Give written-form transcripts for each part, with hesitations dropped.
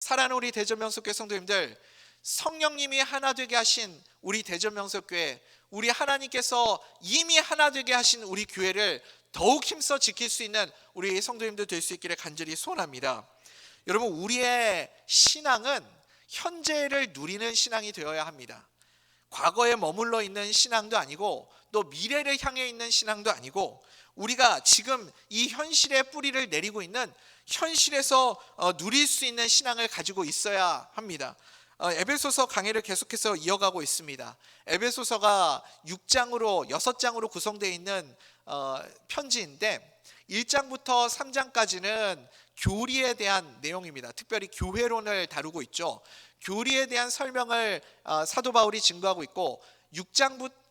사랑하는 우리 대전명석교회 성도님들, 성령님이 하나 되게 하신 우리 대전명석교회, 우리 하나님께서 이미 하나 되게 하신 우리 교회를 더욱 힘써 지킬 수 있는 우리 성도님들 될 수 있기를 간절히 소원합니다. 여러분, 우리의 신앙은 현재를 누리는 신앙이 되어야 합니다. 과거에 머물러 있는 신앙도 아니고 또 미래를 향해 있는 신앙도 아니고, 우리가 지금 이 현실의 뿌리를 내리고 있는 현실에서 누릴 수 있는 신앙을 가지고 있어야 합니다. 에베소서 강해를 계속해서 이어가고 있습니다. 에베소서가 6장으로 구성되어 있는 편지인데 1장부터 3장까지는 교리에 대한 내용입니다. 특별히 교회론을 다루고 있죠. 교리에 대한 설명을 사도 바울이 증거하고 있고,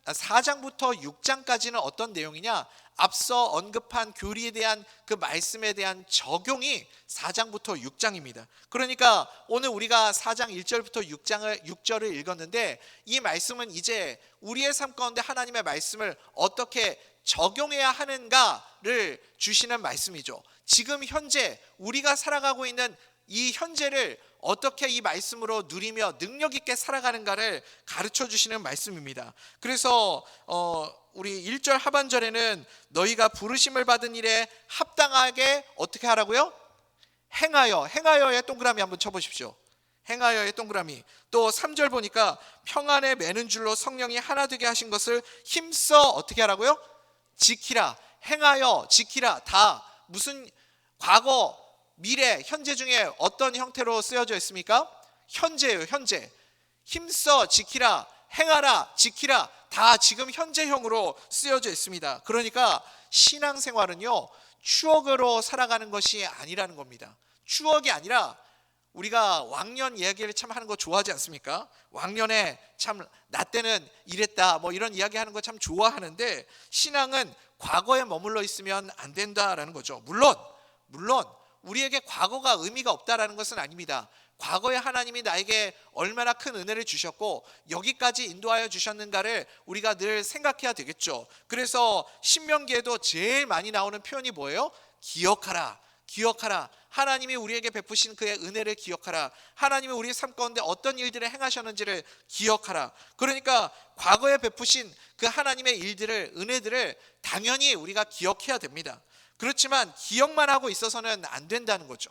4장부터 6장까지는 어떤 내용이냐, 앞서 언급한 교리에 대한 그 말씀에 대한 적용이 4장부터 6장입니다. 그러니까 오늘 우리가 4장 1절부터 6절을 읽었는데, 이 말씀은 이제 우리의 삶 가운데 하나님의 말씀을 어떻게 적용해야 하는가를 주시는 말씀이죠. 지금 현재 우리가 살아가고 있는 이 현재를 어떻게 이 말씀으로 누리며 능력 있게 살아가는가를 가르쳐 주시는 말씀입니다. 그래서 우리 1절 하반절에는 너희가 부르심을 받은 일에 합당하게 어떻게 하라고요? 행하여의 동그라미 한번 쳐보십시오. 행하여의 동그라미. 또 3절 보니까 평안에 매는 줄로 성령이 하나 되게 하신 것을 힘써 어떻게 하라고요? 지키라. 행하여, 지키라. 다 무슨 과거, 미래, 현재 중에 어떤 형태로 쓰여져 있습니까? 현재예요. 현재. 힘써 지키라, 행하라, 지키라. 다 지금 현재형으로 쓰여져 있습니다. 그러니까 신앙생활은요, 추억으로 살아가는 것이 아니라는 겁니다. 추억이 아니라, 우리가 왕년 이야기를 참 하는 거 좋아하지 않습니까? 왕년에 참 나 때는 이랬다, 뭐 이런 이야기 하는 거 참 좋아하는데, 신앙은 과거에 머물러 있으면 안 된다라는 거죠. 물론 우리에게 과거가 의미가 없다라는 것은 아닙니다. 과거에 하나님이 나에게 얼마나 큰 은혜를 주셨고 여기까지 인도하여 주셨는가를 우리가 늘 생각해야 되겠죠. 그래서 신명기에도 제일 많이 나오는 표현이 뭐예요? 기억하라. 하나님이 우리에게 베푸신 그의 은혜를 기억하라. 하나님이 우리의 삶 가운데 어떤 일들을 행하셨는지를 기억하라. 그러니까 과거에 베푸신 그 하나님의 일들을, 은혜들을 당연히 우리가 기억해야 됩니다. 그렇지만 기억만 하고 있어서는 안 된다는 거죠.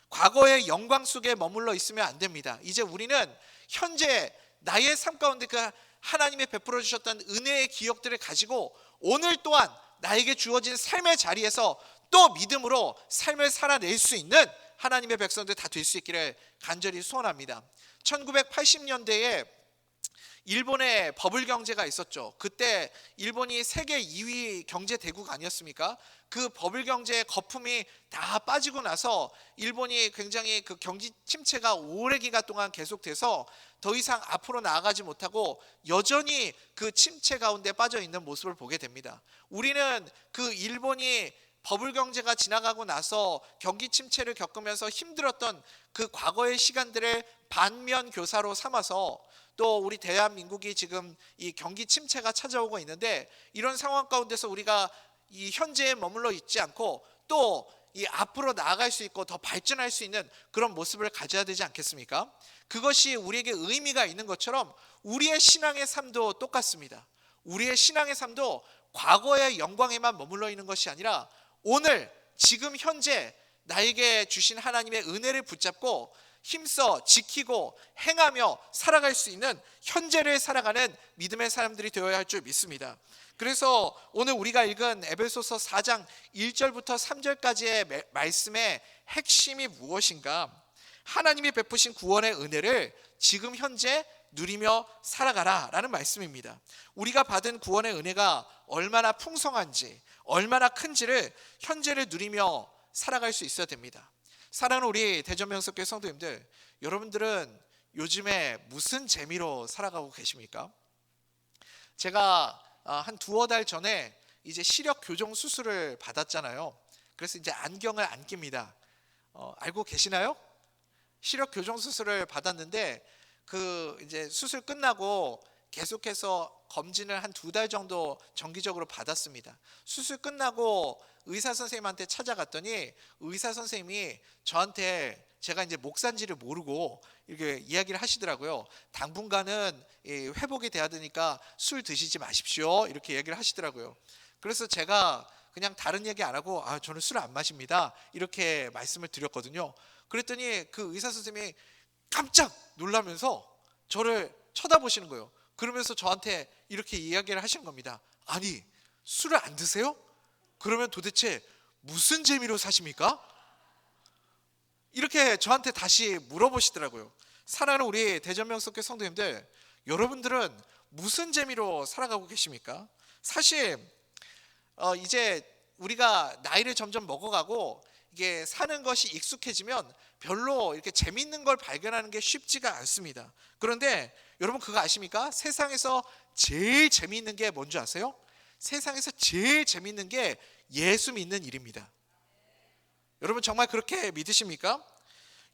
과거의 영광 속에 머물러 있으면 안 됩니다. 이제 우리는 현재 나의 삶 가운데 그 하나님이 베풀어 주셨던 은혜의 기억들을 가지고 오늘 또한 나에게 주어진 삶의 자리에서 또 믿음으로 삶을 살아낼 수 있는 하나님의 백성들 다 될 수 있기를 간절히 소원합니다. 1980년대에 일본의 버블 경제가 있었죠. 그때 일본이 세계 2위 경제 대국 아니었습니까? 그 버블 경제의 거품이 다 빠지고 나서 일본이 굉장히 그 경기 침체가 오래 기간 동안 계속돼서 더 이상 앞으로 나아가지 못하고 여전히 그 침체 가운데 빠져 있는 모습을 보게 됩니다. 우리는 그 일본이 버블 경제가 지나가고 나서 경기 침체를 겪으면서 힘들었던 그 과거의 시간들을 반면 교사로 삼아서 또 우리 대한민국이 지금 이 경기 침체가 찾아오고 있는데, 이런 상황 가운데서 우리가 이 현재에 머물러 있지 않고 또 이 앞으로 나아갈 수 있고 더 발전할 수 있는 그런 모습을 가져야 되지 않겠습니까? 그것이 우리에게 의미가 있는 것처럼 우리의 신앙의 삶도 똑같습니다. 우리의 신앙의 삶도 과거의 영광에만 머물러 있는 것이 아니라 오늘 지금 현재 나에게 주신 하나님의 은혜를 붙잡고 힘써 지키고 행하며 살아갈 수 있는 현재를 살아가는 믿음의 사람들이 되어야 할 줄 믿습니다. 그래서 오늘 우리가 읽은 에베소서 4장 1절부터 3절까지의 말씀의 핵심이 무엇인가? 하나님이 베푸신 구원의 은혜를 지금 현재 누리며 살아가라 라는 말씀입니다. 우리가 받은 구원의 은혜가 얼마나 풍성한지, 얼마나 큰지를 현재를 누리며 살아갈 수 있어야 됩니다. 사랑하는 우리 대전명석교회 성도님들, 여러분들은 요즘에 무슨 재미로 살아가고 계십니까? 제가 한 두어 달 전에 이제 시력 교정 수술을 받았잖아요. 그래서 이제 안경을 안 낍니다. 알고 계시나요? 시력 교정 수술을 받았는데 그 이제 수술 끝나고 계속해서 검진을 한 2달 정도 정기적으로 받았습니다. 수술 끝나고 의사 선생님한테 찾아갔더니 의사 선생님이 저한테, 제가 이제 목사인지를 모르고 이렇게 이야기를 하시더라고요. 당분간은 회복이 돼야 되니까 술 드시지 마십시오, 이렇게 얘기를 하시더라고요. 그래서 제가 그냥 다른 얘기 안 하고 저는 술 안 마십니다, 이렇게 말씀을 드렸거든요. 그랬더니 그 의사 선생님이 깜짝 놀라면서 저를 쳐다보시는 거예요. 그러면서 저한테 이렇게 이야기를 하시는 겁니다. 아니, 술을 안 드세요? 그러면 도대체 무슨 재미로 사십니까? 이렇게 저한테 다시 물어보시더라고요. 사랑하는 우리 대전명석교 성도님들, 여러분들은 무슨 재미로 살아가고 계십니까? 사실 이제 우리가 나이를 점점 먹어가고 이게 사는 것이 익숙해지면 별로 이렇게 재밌는 걸 발견하는 게 쉽지가 않습니다. 그런데 여러분 그거 아십니까? 세상에서 제일 재미있는 게 뭔지 아세요? 세상에서 제일 재미있는 게 예수 믿는 일입니다. 여러분 정말 그렇게 믿으십니까?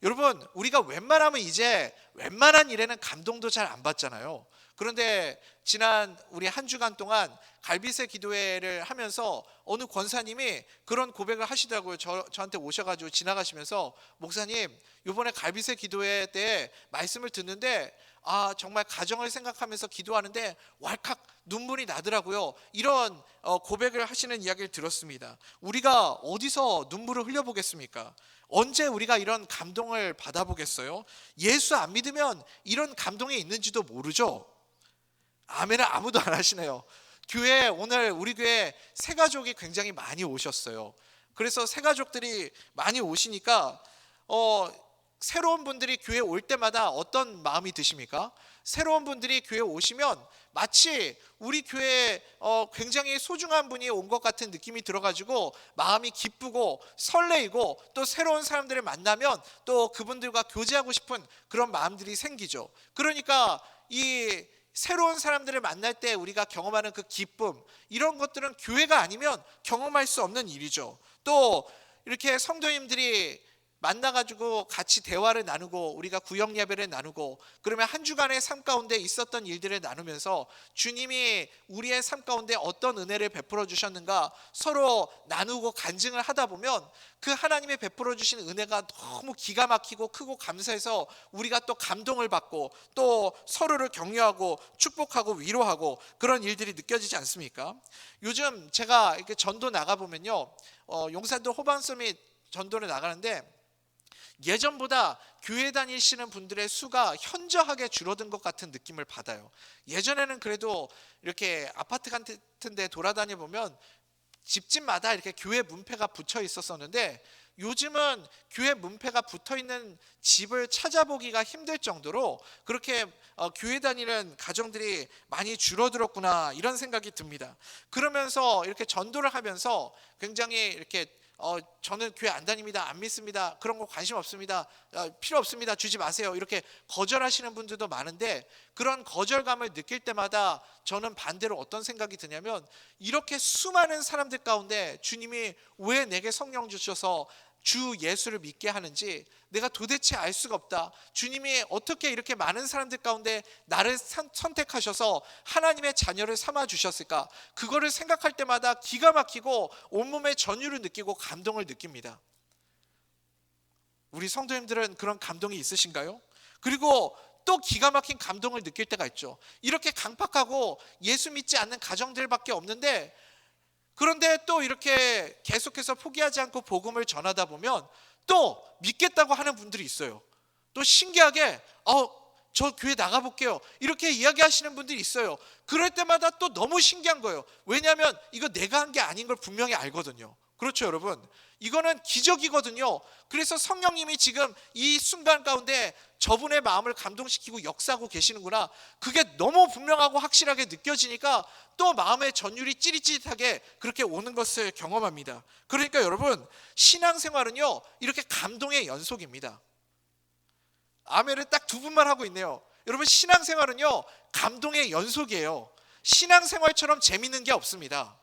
여러분 우리가 웬만하면 이제 웬만한 일에는 감동도 잘 안 받잖아요. 그런데 지난 우리 한 주간 동안 갈빗의 기도회를 하면서 어느 권사님이 그런 고백을 하시더라고요. 저한테 오셔가지고 지나가시면서, 목사님 이번에 갈빗의 기도회 때 말씀을 듣는데 정말 가정을 생각하면서 기도하는데 왈칵 눈물이 나더라고요. 이런 고백을 하시는 이야기를 들었습니다. 우리가 어디서 눈물을 흘려보겠습니까? 언제 우리가 이런 감동을 받아보겠어요? 예수 안 믿으면 이런 감동이 있는지도 모르죠. 아멘을 아무도 안 하시네요. 교회 오늘 우리 교회 새 가족이 굉장히 많이 오셨어요. 그래서 새 가족들이 많이 오시니까 새로운 분들이 교회 올 때마다 어떤 마음이 드십니까? 새로운 분들이 교회 오시면 마치 우리 교회에 굉장히 소중한 분이 온 것 같은 느낌이 들어가지고 마음이 기쁘고 설레이고, 또 새로운 사람들을 만나면 또 그분들과 교제하고 싶은 그런 마음들이 생기죠. 그러니까 이 새로운 사람들을 만날 때 우리가 경험하는 그 기쁨, 이런 것들은 교회가 아니면 경험할 수 없는 일이죠. 또 이렇게 성도님들이 만나가지고 같이 대화를 나누고 우리가 구역 예배를 나누고, 그러면 한 주간의 삶 가운데 있었던 일들을 나누면서 주님이 우리의 삶 가운데 어떤 은혜를 베풀어 주셨는가 서로 나누고 간증을 하다 보면 그 하나님의 베풀어 주신 은혜가 너무 기가 막히고 크고 감사해서 우리가 또 감동을 받고 또 서로를 격려하고 축복하고 위로하고 그런 일들이 느껴지지 않습니까? 요즘 제가 이렇게 전도 나가 보면요, 용산도 호반섬이 전도를 나가는데 예전보다 교회 다니시는 분들의 수가 현저하게 줄어든 것 같은 느낌을 받아요. 예전에는 그래도 이렇게 아파트 같은 데 돌아다니 보면 집집마다 이렇게 교회 문패가 붙여 있었었는데, 요즘은 교회 문패가 붙어 있는 집을 찾아보기가 힘들 정도로 그렇게 교회 다니는 가정들이 많이 줄어들었구나, 이런 생각이 듭니다. 그러면서 이렇게 전도를 하면서 굉장히 이렇게 저는 교회 안 다닙니다, 안 믿습니다, 그런 거 관심 없습니다, 필요 없습니다, 주지 마세요, 이렇게 거절하시는 분들도 많은데, 그런 거절감을 느낄 때마다 저는 반대로 어떤 생각이 드냐면, 이렇게 수많은 사람들 가운데 주님이 왜 내게 성령 주셔서 주 예수를 믿게 하는지 내가 도대체 알 수가 없다. 주님이 어떻게 이렇게 많은 사람들 가운데 나를 선택하셔서 하나님의 자녀를 삼아 주셨을까? 그거를 생각할 때마다 기가 막히고 온몸에 전율을 느끼고 감동을 느낍니다. 우리 성도님들은 그런 감동이 있으신가요? 그리고 또 기가 막힌 감동을 느낄 때가 있죠. 이렇게 강팍하고 예수 믿지 않는 가정들밖에 없는데, 그런데 또 이렇게 계속해서 포기하지 않고 복음을 전하다 보면 또 믿겠다고 하는 분들이 있어요. 또 신기하게 저 교회 나가볼게요, 이렇게 이야기하시는 분들이 있어요. 그럴 때마다 또 너무 신기한 거예요. 왜냐하면 이거 내가 한 게 아닌 걸 분명히 알거든요. 그렇죠 여러분? 이거는 기적이거든요. 그래서 성령님이 지금 이 순간 가운데 저분의 마음을 감동시키고 역사하고 계시는구나, 그게 너무 분명하고 확실하게 느껴지니까 또 마음의 전율이 찌릿찌릿하게 그렇게 오는 것을 경험합니다. 그러니까 여러분, 신앙생활은요 이렇게 감동의 연속입니다. 아멘을 딱 두 분만 하고 있네요. 여러분, 신앙생활은요 감동의 연속이에요. 신앙생활처럼 재밌는 게 없습니다.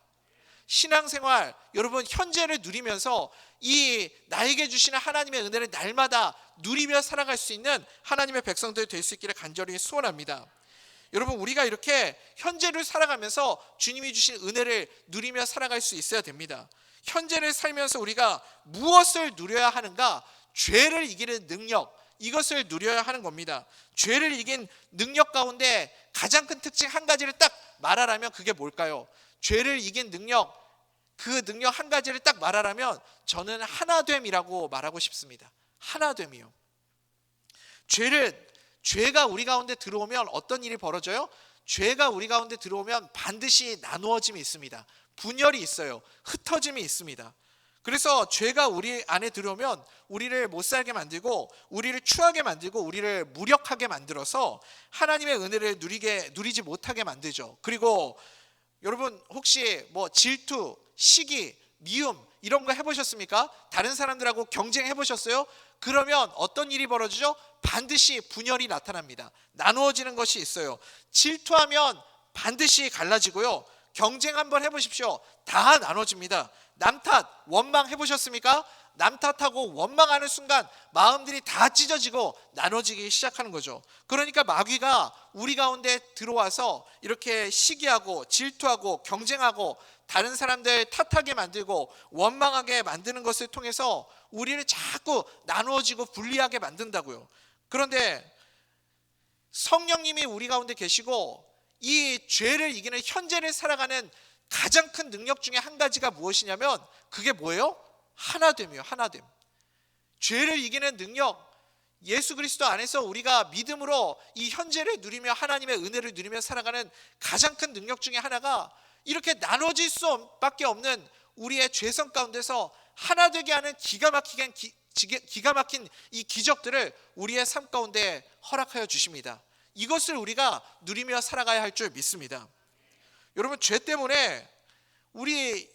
신앙생활, 여러분 현재를 누리면서 이 나에게 주시는 하나님의 은혜를 날마다 누리며 살아갈 수 있는 하나님의 백성들 될 수 있기를 간절히 소원합니다. 여러분, 우리가 이렇게 현재를 살아가면서 주님이 주신 은혜를 누리며 살아갈 수 있어야 됩니다. 현재를 살면서 우리가 무엇을 누려야 하는가? 죄를 이기는 능력, 이것을 누려야 하는 겁니다. 죄를 이긴 능력 가운데 가장 큰 특징 한 가지를 딱 말하라면 그게 뭘까요? 죄를 이긴 능력, 그 능력 한 가지를 딱 말하라면 저는 하나됨이라고 말하고 싶습니다. 하나됨이요. 죄가 우리 가운데 들어오면 어떤 일이 벌어져요? 죄가 우리 가운데 들어오면 반드시 나누어짐이 있습니다. 분열이 있어요. 흩어짐이 있습니다. 그래서 죄가 우리 안에 들어오면 우리를 못 살게 만들고, 우리를 추하게 만들고, 우리를 무력하게 만들어서 하나님의 은혜를 누리지 못하게 만들죠. 그리고 여러분 혹시 뭐 질투, 시기, 미움 이런 거 해보셨습니까? 다른 사람들하고 경쟁해 보셨어요? 그러면 어떤 일이 벌어지죠? 반드시 분열이 나타납니다. 나누어지는 것이 있어요. 질투하면 반드시 갈라지고요. 경쟁 한번 해보십시오. 다 나눠집니다. 남 탓, 원망 해보셨습니까? 남 탓하고 원망하는 순간 마음들이 다 찢어지고 나눠지기 시작하는 거죠. 그러니까 마귀가 우리 가운데 들어와서 이렇게 시기하고 질투하고 경쟁하고 다른 사람들 탓하게 만들고 원망하게 만드는 것을 통해서 우리를 자꾸 나누어지고 분리하게 만든다고요. 그런데 성령님이 우리 가운데 계시고 이 죄를 이기는 현재를 살아가는 가장 큰 능력 중에 한 가지가 무엇이냐면 그게 뭐예요? 하나됨이요. 하나됨. 죄를 이기는 능력, 예수 그리스도 안에서 우리가 믿음으로 이 현재를 누리며 하나님의 은혜를 누리며 살아가는 가장 큰 능력 중에 하나가 이렇게 나눠질 수밖에 없는 우리의 죄성 가운데서 하나 되게 하는 기가 막힌 이 기적들을 우리의 삶 가운데 허락하여 주십니다. 이것을 우리가 누리며 살아가야 할 줄 믿습니다. 여러분, 죄 때문에 우리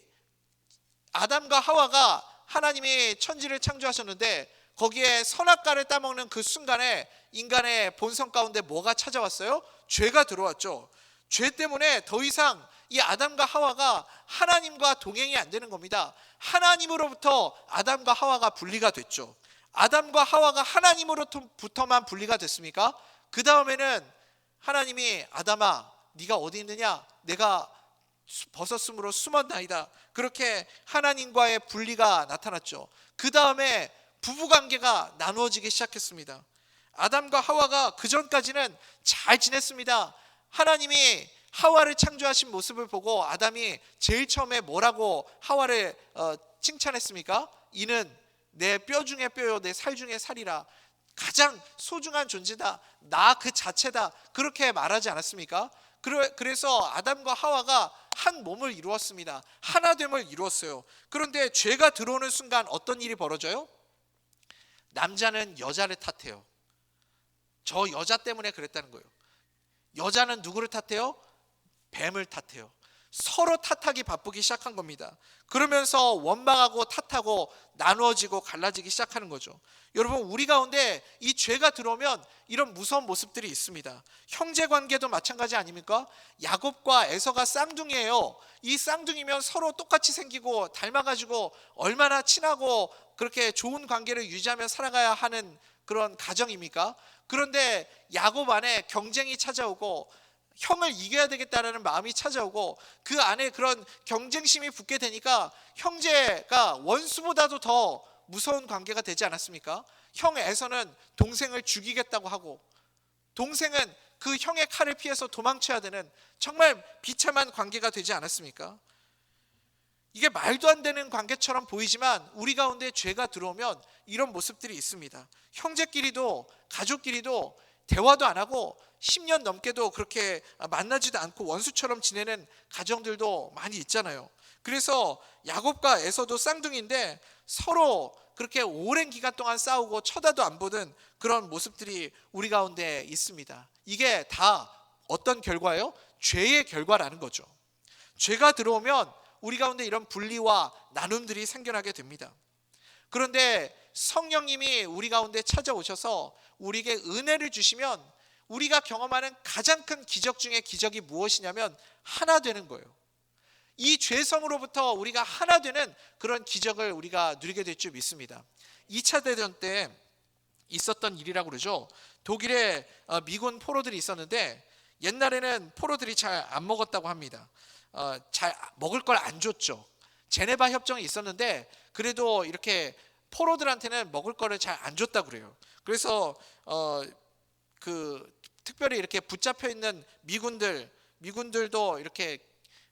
아담과 하와가 하나님이 천지를 창조하셨는데 거기에 선악과를 따먹는 그 순간에 인간의 본성 가운데 뭐가 찾아왔어요? 죄가 들어왔죠. 죄 때문에 더 이상 이 아담과 하와가 하나님과 동행이 안 되는 겁니다. 하나님으로부터 아담과 하와가 분리가 됐죠. 아담과 하와가 하나님으로부터만 분리가 됐습니까? 그 다음에는 하나님이 아담아 네가 어디 있느냐? 내가 벗었으므로 숨었나이다. 그렇게 하나님과의 분리가 나타났죠. 그 다음에 부부관계가 나누어지기 시작했습니다. 아담과 하와가 그 전까지는 잘 지냈습니다. 하나님이 하와를 창조하신 모습을 보고 아담이 제일 처음에 뭐라고 하와를 칭찬했습니까? 이는 내 뼈 중에 뼈요 내 살 중에 살이라. 가장 소중한 존재다. 나 그 자체다. 그렇게 말하지 않았습니까? 그래서 아담과 하와가 한 몸을 이루었습니다. 하나됨을 이루었어요. 그런데 죄가 들어오는 순간 어떤 일이 벌어져요? 남자는 여자를 탓해요. 저 여자 때문에 그랬다는 거예요. 여자는 누구를 탓해요? 뱀을 탓해요. 서로 탓하기 바쁘기 시작한 겁니다. 그러면서 원망하고 탓하고 나누어지고 갈라지기 시작하는 거죠. 여러분, 우리 가운데 이 죄가 들어오면 이런 무서운 모습들이 있습니다. 형제관계도 마찬가지 아닙니까? 야곱과 에서가 쌍둥이에요. 이 쌍둥이면 서로 똑같이 생기고 닮아가지고 얼마나 친하고 그렇게 좋은 관계를 유지하며 살아가야 하는 그런 가정입니까? 그런데 야곱 안에 경쟁이 찾아오고 형을 이겨야 되겠다라는 마음이 찾아오고 그 안에 그런 경쟁심이 붙게 되니까 형제가 원수보다도 더 무서운 관계가 되지 않았습니까? 형 에서는 동생을 죽이겠다고 하고 동생은 그 형의 칼을 피해서 도망쳐야 되는 정말 비참한 관계가 되지 않았습니까? 이게 말도 안 되는 관계처럼 보이지만 우리 가운데 죄가 들어오면 이런 모습들이 있습니다. 형제끼리도 가족끼리도 대화도 안 하고 10년 넘게도 그렇게 만나지도 않고 원수처럼 지내는 가정들도 많이 있잖아요. 그래서 야곱과 에서도 쌍둥이인데 서로 그렇게 오랜 기간 동안 싸우고 쳐다도 안 보는 그런 모습들이 우리 가운데 있습니다. 이게 다 어떤 결과예요? 죄의 결과라는 거죠. 죄가 들어오면 우리 가운데 이런 분리와 나눔들이 생겨나게 됩니다. 그런데 성령님이 우리 가운데 찾아오셔서 우리에게 은혜를 주시면 우리가 경험하는 가장 큰 기적 중에 기적이 무엇이냐면 하나 되는 거예요. 이 죄성으로부터 우리가 하나 되는 그런 기적을 우리가 누리게 될 줄 믿습니다. 2차 대전 때 있었던 일이라고 그러죠. 독일에 미군 포로들이 있었는데 옛날에는 포로들이 잘 안 먹었다고 합니다. 잘 먹을 걸 안 줬죠. 제네바 협정이 있었는데 그래도 이렇게 포로들한테는 먹을 거를 잘 안 줬다 그래요. 그래서 그 특별히 이렇게 붙잡혀 있는 미군들도 이렇게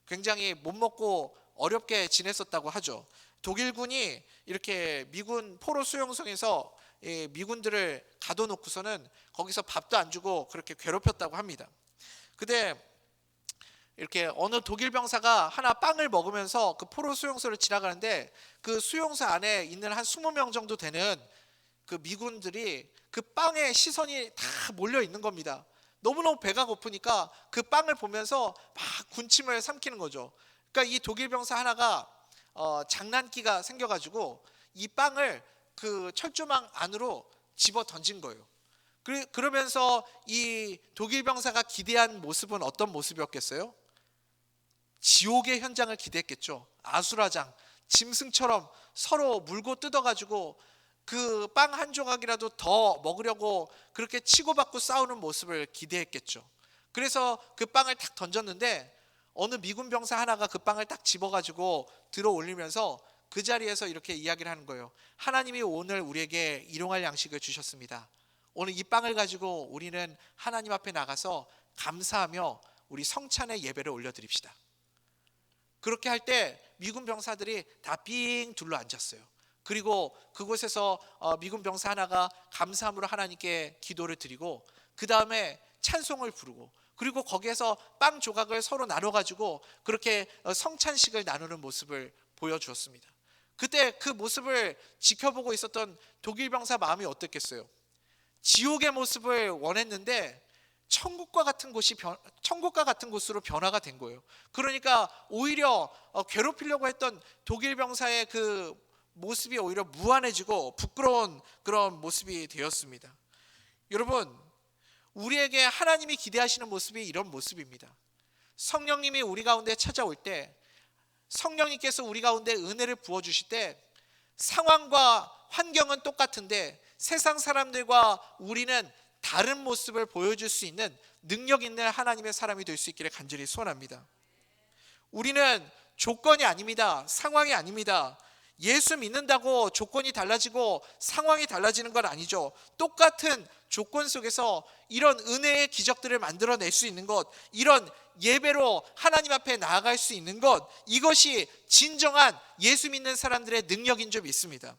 굉장히 못 먹고 어렵게 지냈었다고 하죠. 독일군이 이렇게 미군 포로 수용소에서 미군들을 가둬놓고서는 거기서 밥도 안 주고 그렇게 괴롭혔다고 합니다. 근데 이렇게 어느 독일 병사가 하나 빵을 먹으면서 그 포로 수용소를 지나가는데 그 수용소 안에 있는 한 20명 정도 되는 그 미군들이 그 빵에 시선이 다 몰려 있는 겁니다. 너무너무 배가 고프니까 그 빵을 보면서 막 군침을 삼키는 거죠. 그러니까 이 독일 병사 하나가 장난기가 생겨가지고 이 빵을 그 철조망 안으로 집어 던진 거예요. 그러면서 이 독일 병사가 기대한 모습은 어떤 모습이었겠어요? 지옥의 현장을 기대했겠죠. 아수라장, 짐승처럼 서로 물고 뜯어가지고 그 빵 한 조각이라도 더 먹으려고 그렇게 치고받고 싸우는 모습을 기대했겠죠. 그래서 그 빵을 딱 던졌는데 어느 미군 병사 하나가 그 빵을 딱 집어가지고 들어 올리면서 그 자리에서 이렇게 이야기를 하는 거예요. 하나님이 오늘 우리에게 일용할 양식을 주셨습니다. 오늘 이 빵을 가지고 우리는 하나님 앞에 나가서 감사하며 우리 성찬의 예배를 올려드립시다. 그렇게 할 때 미군 병사들이 다 삥 둘러 앉았어요. 그리고 그곳에서 미군 병사 하나가 감사함으로 하나님께 기도를 드리고 그 다음에 찬송을 부르고 그리고 거기에서 빵 조각을 서로 나눠가지고 그렇게 성찬식을 나누는 모습을 보여주었습니다. 그때 그 모습을 지켜보고 있었던 독일 병사 마음이 어땠겠어요? 지옥의 모습을 원했는데 천국과 같은 곳으로 변화가 된 거예요. 그러니까 오히려 괴롭히려고 했던 독일 병사의 그 모습이 오히려 무한해지고 부끄러운 그런 모습이 되었습니다. 여러분, 우리에게 하나님이 기대하시는 모습이 이런 모습입니다. 성령님이 우리 가운데 찾아올 때, 성령님께서 우리 가운데 은혜를 부어주실 때 상황과 환경은 똑같은데 세상 사람들과 우리는 다른 모습을 보여줄 수 있는 능력 있는 하나님의 사람이 될 수 있기를 간절히 소원합니다. 우리는 조건이 아닙니다. 상황이 아닙니다. 예수 믿는다고 조건이 달라지고 상황이 달라지는 건 아니죠. 똑같은 조건 속에서 이런 은혜의 기적들을 만들어낼 수 있는 것, 이런 예배로 하나님 앞에 나아갈 수 있는 것, 이것이 진정한 예수 믿는 사람들의 능력인 줄 믿습니다.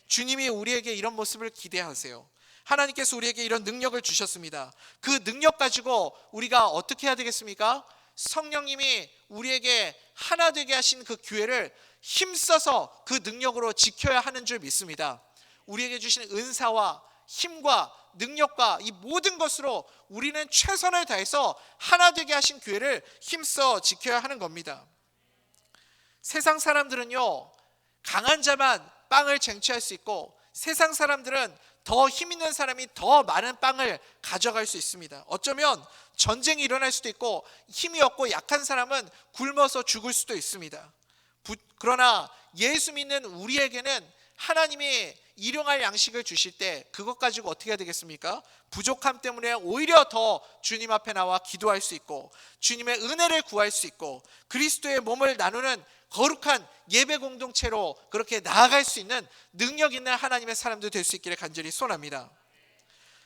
주님이 우리에게 이런 모습을 기대하세요. 하나님께서 우리에게 이런 능력을 주셨습니다. 그 능력 가지고 우리가 어떻게 해야 되겠습니까? 성령님이 우리에게 하나 되게 하신 그 기회를 힘써서 그 능력으로 지켜야 하는 줄 믿습니다. 우리에게 주신 은사와 힘과 능력과 이 모든 것으로 우리는 최선을 다해서 하나 되게 하신 기회를 힘써 지켜야 하는 겁니다. 세상 사람들은요, 강한 자만 빵을 쟁취할 수 있고 세상 사람들은 더 힘 있는 사람이 더 많은 빵을 가져갈 수 있습니다. 어쩌면 전쟁이 일어날 수도 있고 힘이 없고 약한 사람은 굶어서 죽을 수도 있습니다. 그러나 예수 믿는 우리에게는 하나님이 일용할 양식을 주실 때 그것 가지고 어떻게 해야 되겠습니까? 부족함 때문에 오히려 더 주님 앞에 나와 기도할 수 있고 주님의 은혜를 구할 수 있고 그리스도의 몸을 나누는 거룩한 예배 공동체로 그렇게 나아갈 수 있는 능력 있는 하나님의 사람들 될 수 있기를 간절히 소원합니다.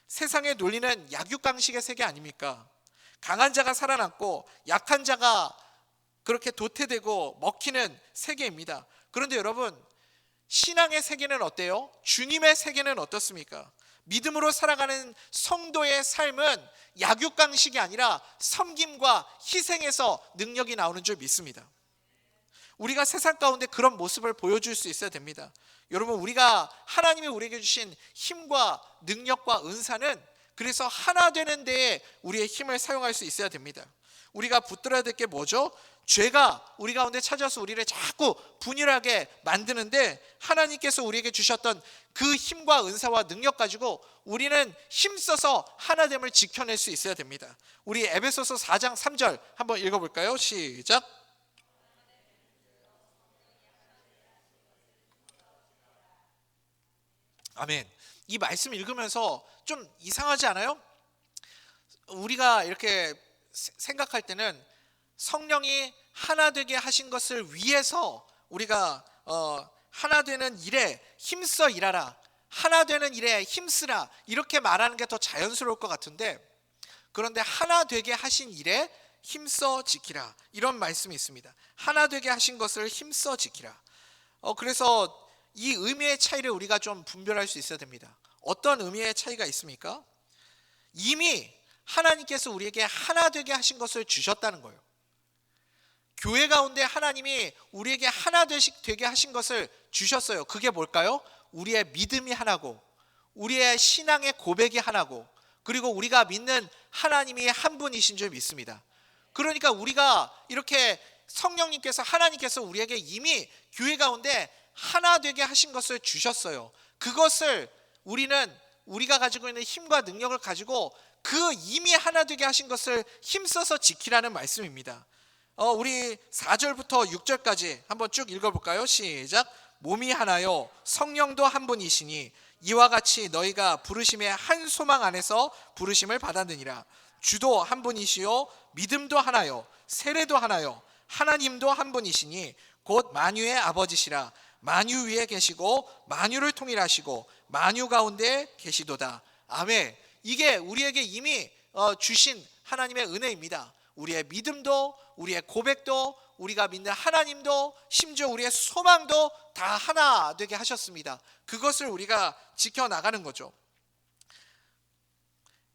세상의 논리는 약육강식의 세계 아닙니까? 강한 자가 살아남고 약한 자가 그렇게 도태되고 먹히는 세계입니다. 그런데 여러분, 신앙의 세계는 어때요? 주님의 세계는 어떻습니까? 믿음으로 살아가는 성도의 삶은 약육강식이 아니라 섬김과 희생에서 능력이 나오는 줄 믿습니다. 우리가 세상 가운데 그런 모습을 보여줄 수 있어야 됩니다. 여러분, 우리가 하나님이 우리에게 주신 힘과 능력과 은사는 그래서 하나 되는 데에 우리의 힘을 사용할 수 있어야 됩니다. 우리가 붙들어야 될 게 뭐죠? 죄가 우리 가운데 찾아서 우리를 자꾸 분열하게 만드는데 하나님께서 우리에게 주셨던 그 힘과 은사와 능력 가지고 우리는 힘써서 하나됨을 지켜낼 수 있어야 됩니다. 우리 에베소서 4장 3절 한번 읽어볼까요? 시작. 아멘. 이 말씀 읽으면서 좀 이상하지 않아요? 우리가 이렇게 생각할 때는 성령이 하나 되게 하신 것을 위해서 우리가 하나 되는 일에 힘써 일하라, 하나 되는 일에 힘쓰라, 이렇게 말하는 게 더 자연스러울 것 같은데, 그런데 하나 되게 하신 일에 힘써 지키라, 이런 말씀이 있습니다. 하나 되게 하신 것을 힘써 지키라. 그래서 이 의미의 차이를 우리가 좀 분별할 수 있어야 됩니다. 어떤 의미의 차이가 있습니까? 이미 하나님께서 우리에게 하나 되게 하신 것을 주셨다는 거예요. 교회 가운데 하나님이 우리에게 하나 되게 하신 것을 주셨어요. 그게 뭘까요? 우리의 믿음이 하나고, 우리의 신앙의 고백이 하나고, 그리고 우리가 믿는 하나님이 한 분이신 줄 믿습니다. 그러니까 우리가 이렇게 성령님께서, 하나님께서 우리에게 이미 교회 가운데 하나 되게 하신 것을 주셨어요. 그것을 우리가 가지고 있는 힘과 능력을 가지고 그 이미 하나 되게 하신 것을 힘써서 지키라는 말씀입니다. 우리 4절부터 6절까지 한번 쭉 읽어볼까요? 시작. 몸이 하나요 성령도 한 분이시니 이와 같이 너희가 부르심의 한 소망 안에서 부르심을 받았느니라. 주도 한 분이시요 믿음도 하나요 세례도 하나요 하나님도 한 분이시니 곧 만유의 아버지시라. 만유 위에 계시고 만유를 통일하시고 만유 가운데 계시도다. 아멘. 이게 우리에게 이미 주신 하나님의 은혜입니다. 우리의 믿음도, 우리의 고백도, 우리가 믿는 하나님도, 심지어 우리의 소망도 다 하나 되게 하셨습니다. 그것을 우리가 지켜나가는 거죠.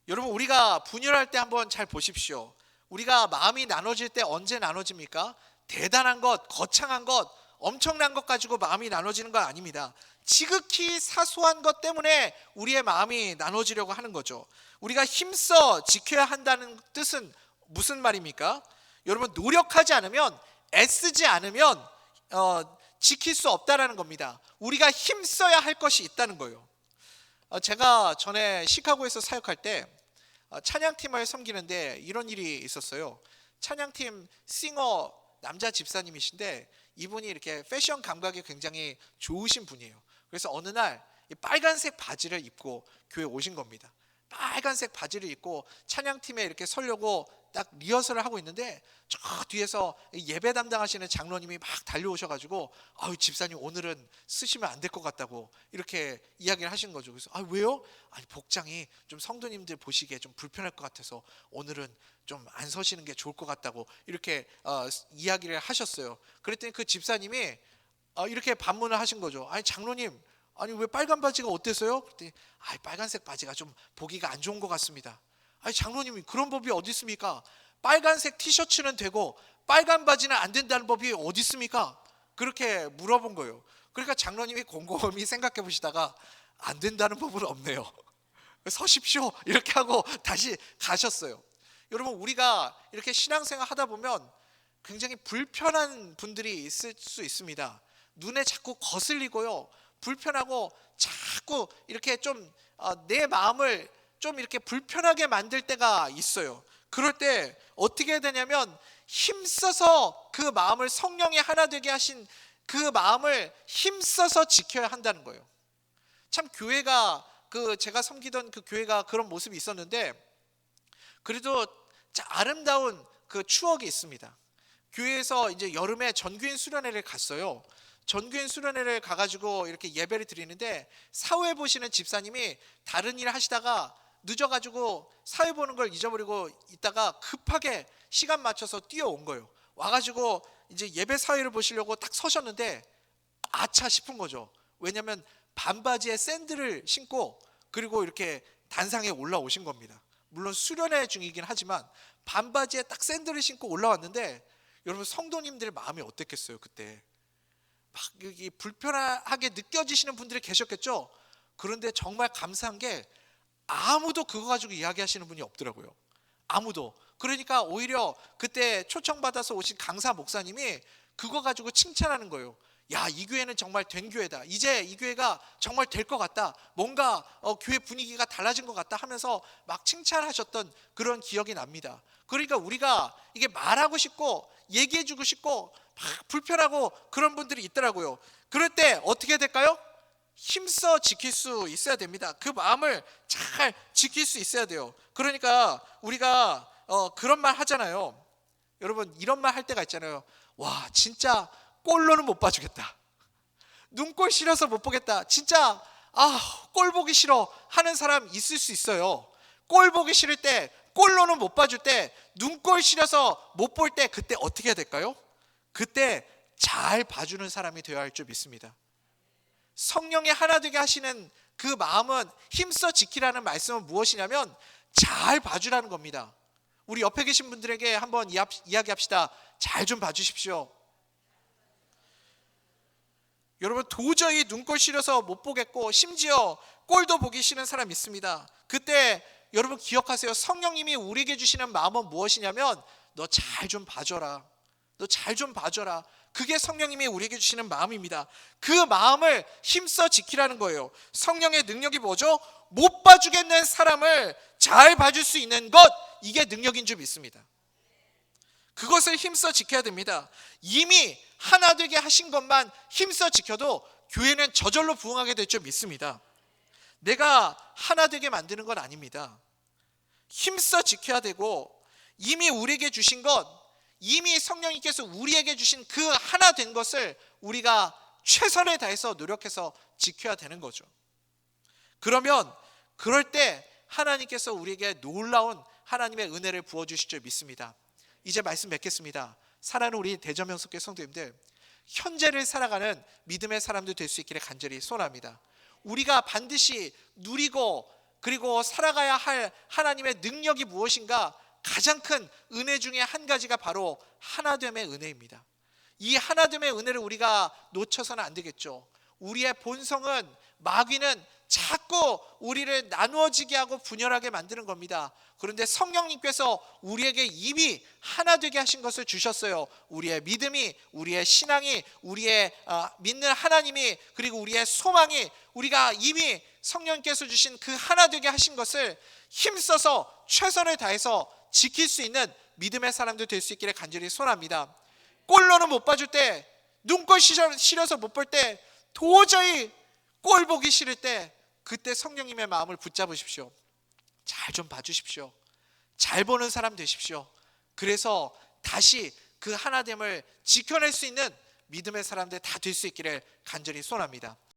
여러분, 우리가 분열할 때 한번 잘 보십시오. 우리가 마음이 나눠질 때 언제 나눠집니까? 대단한 것, 거창한 것, 엄청난 것 가지고 마음이 나눠지는 거 아닙니다. 지극히 사소한 것 때문에 우리의 마음이 나눠지려고 하는 거죠. 우리가 힘써 지켜야 한다는 뜻은 무슨 말입니까? 여러분, 노력하지 않으면, 애쓰지 않으면 지킬 수 없다라는 겁니다. 우리가 힘써야 할 것이 있다는 거예요. 제가 전에 시카고에서 사역할 때 찬양팀을 섬기는데 이런 일이 있었어요. 찬양팀 싱어 남자 집사님이신데 이분이 이렇게 패션 감각이 굉장히 좋으신 분이에요. 그래서 어느 날 이 빨간색 바지를 입고 교회에 오신 겁니다. 빨간색 바지를 입고 찬양팀에 이렇게 서려고 딱 리허설을 하고 있는데 저 뒤에서 예배 담당하시는 장로님이 막 달려오셔가지고 집사님 오늘은 쓰시면 안 될 것 같다고 이렇게 이야기를 하신 거죠. 그래서 왜요? 아니 복장이 좀 성도님들 보시기에 좀 불편할 것 같아서 오늘은 좀 안 서시는 게 좋을 것 같다고 이렇게 이야기를 하셨어요. 그랬더니 그 집사님이 이렇게 반문을 하신 거죠. 아니 장로님, 아니 왜 빨간 바지가 어때서요? 그랬더니 빨간색 바지가 좀 보기가 안 좋은 것 같습니다. 아니 장로님이 그런 법이 어디 있습니까? 빨간색 티셔츠는 되고 빨간 바지는 안 된다는 법이 어디 있습니까? 그렇게 물어본 거예요. 그러니까 장로님이 곰곰이 생각해 보시다가 안 된다는 법은 없네요. 서십시오 이렇게 하고 다시 가셨어요. 여러분, 우리가 이렇게 신앙생활 하다 보면 굉장히 불편한 분들이 있을 수 있습니다. 눈에 자꾸 거슬리고요, 불편하고 자꾸 이렇게 좀 내 마음을 좀 이렇게 불편하게 만들 때가 있어요. 그럴 때 어떻게 해야 되냐면 힘써서 그 마음을, 성령이 하나 되게 하신 그 마음을 힘써서 지켜야 한다는 거예요. 참 교회가 제가 섬기던 그 교회가 그런 모습이 있었는데 그래도 아름다운 그 추억이 있습니다. 교회에서 이제 여름에 전교인 수련회를 갔어요. 전교인 수련회를 가가지고 이렇게 예배를 드리는데 사회 보시는 집사님이 다른 일을 하시다가 늦어가지고 사회 보는 걸 잊어버리고 있다가 급하게 시간 맞춰서 뛰어온 거예요. 와가지고 이제 예배 사회를 보시려고 딱 서셨는데 아차 싶은 거죠. 왜냐하면 반바지에 샌들을 신고 그리고 이렇게 단상에 올라오신 겁니다. 물론 수련회 중이긴 하지만 반바지에 딱 샌들을 신고 올라왔는데 여러분, 성도님들 마음이 어땠겠어요? 그때 막 여기 불편하게 느껴지시는 분들이 계셨겠죠. 그런데 정말 감사한 게 아무도 그거 가지고 이야기하시는 분이 없더라고요. 아무도. 그러니까 오히려 그때 초청받아서 오신 강사 목사님이 그거 가지고 칭찬하는 거예요. 야, 이 교회는 정말 된 교회다. 이제 이 교회가 정말 될 것 같다. 뭔가 교회 분위기가 달라진 것 같다 하면서 막 칭찬하셨던 그런 기억이 납니다. 그러니까 우리가 이게 말하고 싶고 얘기해주고 싶고 막 불편하고 그런 분들이 있더라고요. 그럴 때 어떻게 될까요? 힘써 지킬 수 있어야 됩니다. 그 마음을 잘 지킬 수 있어야 돼요. 그러니까 우리가 그런 말 하잖아요. 여러분, 이런 말 할 때가 있잖아요. 와, 진짜 꼴로는 못 봐주겠다. 눈꼴 싫어서 못 보겠다. 진짜 꼴 보기 싫어 하는 사람 있을 수 있어요. 꼴 보기 싫을 때, 꼴로는 못 봐줄 때, 눈꼴 싫어서 못 볼 때, 그때 어떻게 해야 될까요? 그때 잘 봐주는 사람이 되어야 할 줄 믿습니다. 성령의 하나 되게 하시는 그 마음은, 힘써 지키라는 말씀은 무엇이냐면 잘 봐주라는 겁니다. 우리 옆에 계신 분들에게 한번 이야기합시다. 잘 좀 봐주십시오. 여러분, 도저히 눈꼴 싫어서 못 보겠고 심지어 꼴도 보기 싫은 사람 있습니다. 그때 여러분 기억하세요. 성령님이 우리에게 주시는 마음은 무엇이냐면 너 잘 좀 봐줘라. 너 잘 좀 봐줘라. 그게 성령님이 우리에게 주시는 마음입니다. 그 마음을 힘써 지키라는 거예요. 성령의 능력이 뭐죠? 못 봐주겠는 사람을 잘 봐줄 수 있는 것, 이게 능력인 줄 믿습니다. 그것을 힘써 지켜야 됩니다. 이미 하나 되게 하신 것만 힘써 지켜도 교회는 저절로 부흥하게 될 줄 믿습니다. 내가 하나 되게 만드는 건 아닙니다. 힘써 지켜야 되고, 이미 우리에게 주신 것, 이미 성령님께서 우리에게 주신 그 하나 된 것을 우리가 최선을 다해서 노력해서 지켜야 되는 거죠. 그러면 그럴 때 하나님께서 우리에게 놀라운 하나님의 은혜를 부어주실 줄 믿습니다. 이제 말씀 맺겠습니다. 사랑하는 우리 대전명석교회 성도님들, 현재를 살아가는 믿음의 사람들 될 수 있기를 간절히 소원합니다. 우리가 반드시 누리고 그리고 살아가야 할 하나님의 능력이 무엇인가? 가장 큰 은혜 중에 한 가지가 바로 하나됨의 은혜입니다. 이 하나됨의 은혜를 우리가 놓쳐서는 안 되겠죠. 우리의 본성은, 마귀는 자꾸 우리를 나누어지게 하고 분열하게 만드는 겁니다. 그런데 성령님께서 우리에게 이미 하나 되게 하신 것을 주셨어요. 우리의 믿음이, 우리의 신앙이, 우리의 믿는 하나님이, 그리고 우리의 소망이, 우리가 이미 성령님께서 주신 그 하나 되게 하신 것을 힘써서 최선을 다해서 지킬 수 있는 믿음의 사람들 될 수 있기를 간절히 소원합니다. 꼴로는 못 봐줄 때, 눈꼴 싫어서 못 볼 때, 도저히 꼴 보기 싫을 때, 그때 성령님의 마음을 붙잡으십시오. 잘 좀 봐주십시오. 잘 보는 사람 되십시오. 그래서 다시 그 하나됨을 지켜낼 수 있는 믿음의 사람들 다 될 수 있기를 간절히 소원합니다.